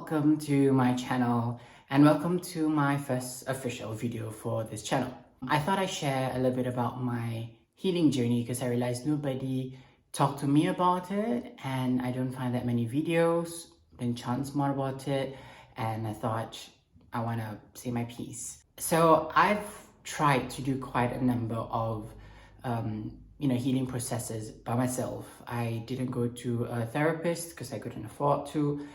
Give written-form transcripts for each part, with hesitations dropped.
welcome to my channel and welcome to my first official video for this channel. I thought I'd share a little bit about my healing journey because I realized nobody talked to me about it and I don't find that many videos, didn't chance more about it, and I thought I want to say my piece. So I've tried to do quite a number of healing processes by myself. I didn't go to a therapist because I couldn't afford to.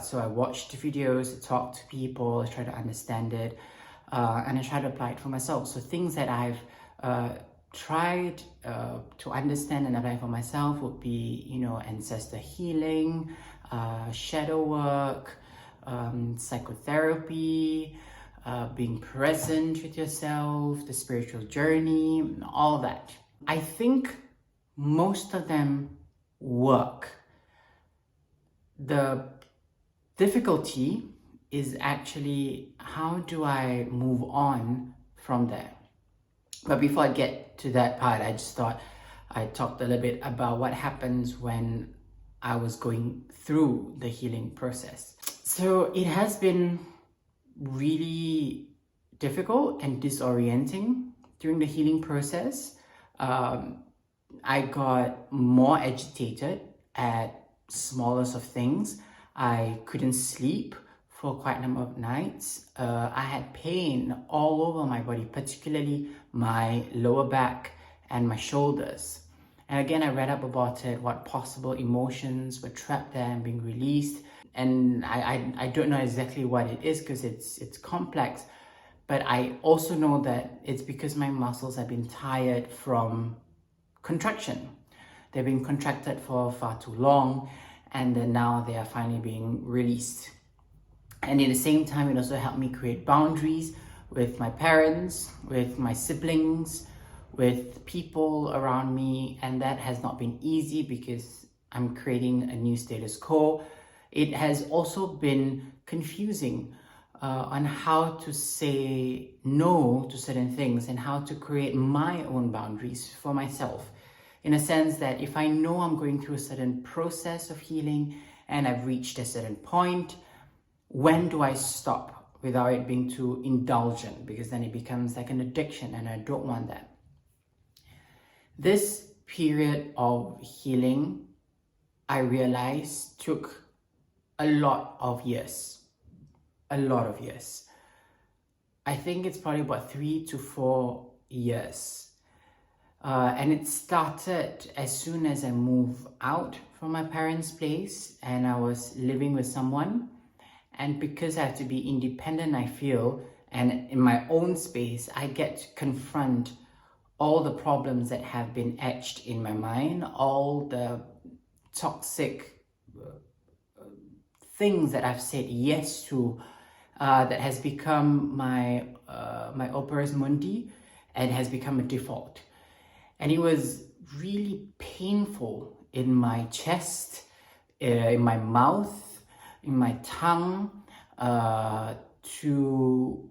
So I watched videos, talked to people, tried to understand it, and I tried to apply it for myself. So things that I've tried to understand and apply for myself would be, ancestor healing, shadow work, psychotherapy, being present with yourself, the spiritual journey, all that. I think most of them work. The difficulty is actually how do I move on from there? But before I get to that part, I just thought I'd talk a little bit about what happens when I was going through the healing process. So it has been really difficult and disorienting during the healing process. I got more agitated at smallest of things. I couldn't sleep for quite a number of nights. I had pain all over my body, particularly my lower back and my shoulders. And again, I read up about it, what possible emotions were trapped there and being released. And I don't know exactly what it is because it's complex, but I also know that it's because my muscles have been tired from contraction. They've been contracted for far too long, and then now they are finally being released. And at the same time, it also helped me create boundaries with my parents, with my siblings, with people around me, and that has not been easy because I'm creating a new status quo. It has also been confusing on how to say no to certain things and how to create my own boundaries for myself. In a sense that if I know I'm going through a certain process of healing and I've reached a certain point, when do I stop without it being too indulgent? Because then it becomes like an addiction and I don't want that. This period of healing, I realized, took a lot of years. I think it's probably about 3 to 4 years. And it started as soon as I moved out from my parents' place and I was living with someone. And because I have to be independent, I feel, and in my own space, I get to confront all the problems that have been etched in my mind, all the toxic things that I've said yes to, that has become my opus mundi and has become a default. And it was really painful in my chest, in my mouth, in my tongue, to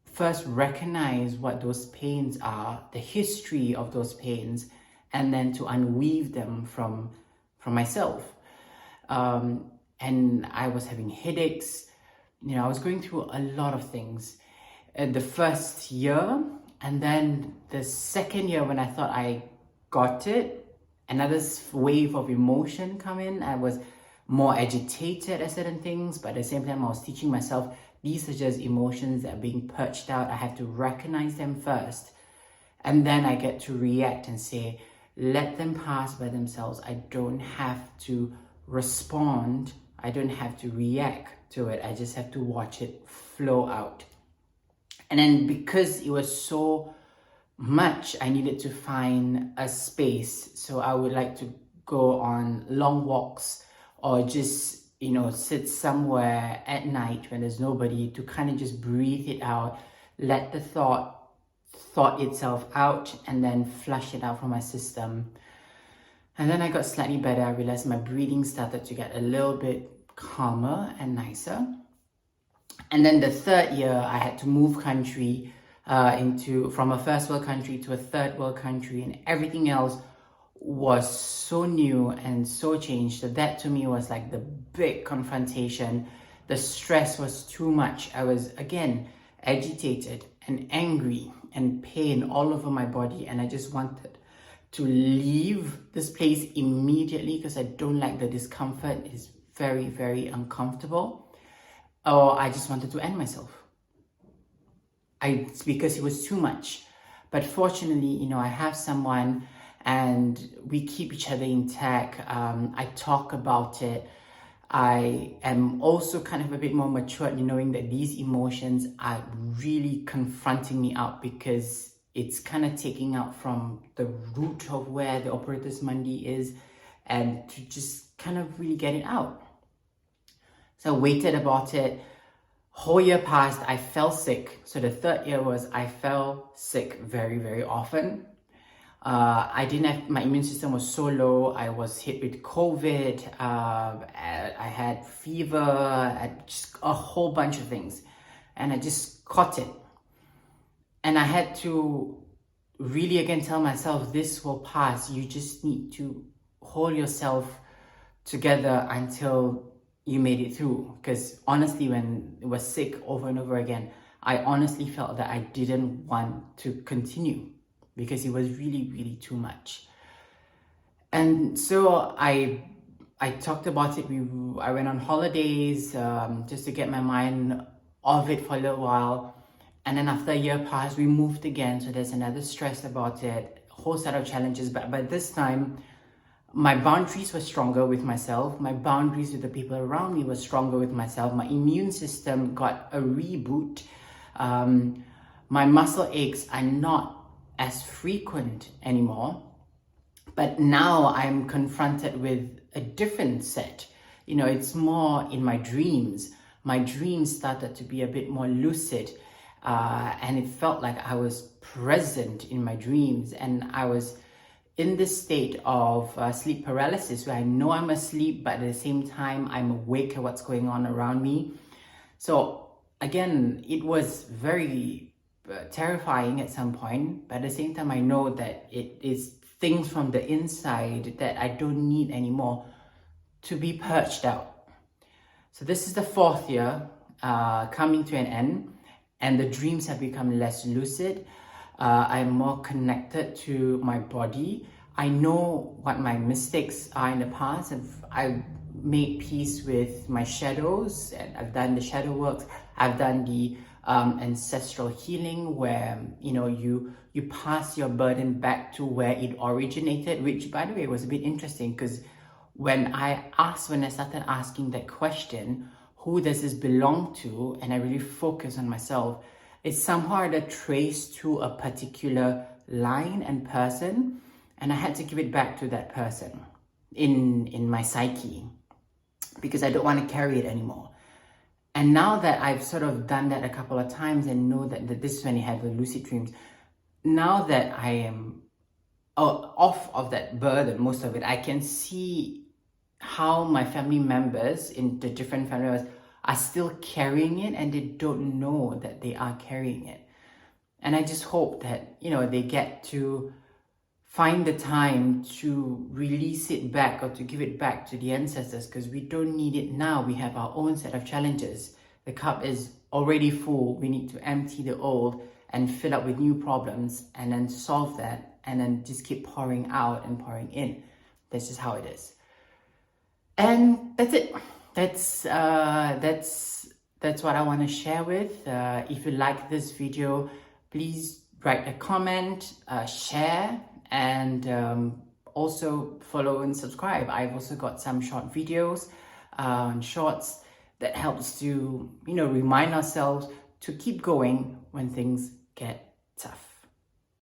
first recognize what those pains are, the history of those pains, and then to unweave them from myself. And I was having headaches. I was going through a lot of things. The first year, and then the second year when I thought I got it, another wave of emotion come in. I was more agitated at certain things, but at the same time I was teaching myself these are just emotions that are being purged out. I have to recognize them first, and then I get to react and say, let them pass by themselves. I don't have to respond. I don't have to react to it. I just have to watch it flow out. And then because it was so much, I needed to find a space. So I would like to go on long walks or just, sit somewhere at night when there's nobody to kind of just breathe it out, let the thought itself out and then flush it out from my system. And then I got slightly better. I realized my breathing started to get a little bit calmer and nicer. And then the third year, I had to move country from a first world country to a third world country, and everything else was so new and so changed. So that to me was like the big confrontation The stress was too much. I was, again, agitated and angry and pain all over my body, and I just wanted to leave this place immediately because I don't like the discomfort. It's very, very uncomfortable. Or I just wanted to end myself. It's because it was too much. But fortunately, I have someone and we keep each other intact. I talk about it. I am also kind of a bit more mature in knowing that these emotions are really confronting me out, because it's kind of taking out from the root of where the operatus mundi is, and to just kind of really get it out. So I waited about it. Whole year passed, I fell sick. So the third year was I fell sick very, very often. I didn't have, my immune system was so low. I was hit with COVID. I had fever, just a whole bunch of things. And I just caught it. And I had to really again tell myself, this will pass. You just need to hold yourself together until you made it through. Because honestly, when I was sick over and over again, I honestly felt that I didn't want to continue, because it was really, really too much. And so I talked about it. I went on holidays just to get my mind off it for a little while. And then after a year passed, we moved again. So there's another stress about it, a whole set of challenges. But by this time, my boundaries were stronger with myself. My boundaries with the people around me were stronger with myself. My immune system got a reboot. My muscle aches are not as frequent anymore, but now I'm confronted with a different set. It's more in my dreams. My dreams started to be a bit more lucid, and it felt like I was present in my dreams, and I was in this state of sleep paralysis, where I know I'm asleep, but at the same time I'm awake at what's going on around me. So again, it was very terrifying at some point, but at the same time I know that it is things from the inside that I don't need anymore to be purged out. So this is the fourth year coming to an end, and the dreams have become less lucid. I'm more connected to my body. I know what my mistakes are in the past, and I made peace with my shadows, and I've done the shadow work. I've done the ancestral healing, where you pass your burden back to where it originated, which, by the way, was a bit interesting, because when I started asking that question, who does this belong to, and I really focus on myself, it's somehow I trace to a particular line and person, and I had to give it back to that person in my psyche, because I don't want to carry it anymore. And now that I've sort of done that a couple of times and know that this is when I have the lucid dreams, now that I am off of that burden, most of it, I can see how my family members in the different family members are still carrying it, and they don't know that they are carrying it. And I just hope that, they get to find the time to release it back, or to give it back to the ancestors, because we don't need it now. We have our own set of challenges. The cup is already full. We need to empty the old and fill up with new problems, and then solve that, and then just keep pouring out and pouring in. That's just how it is. And that's it. That's what I want to share with. If you like this video, please write a comment, share, and also follow and subscribe. I've also got some short videos and shorts that helps to remind ourselves to keep going when things get tough.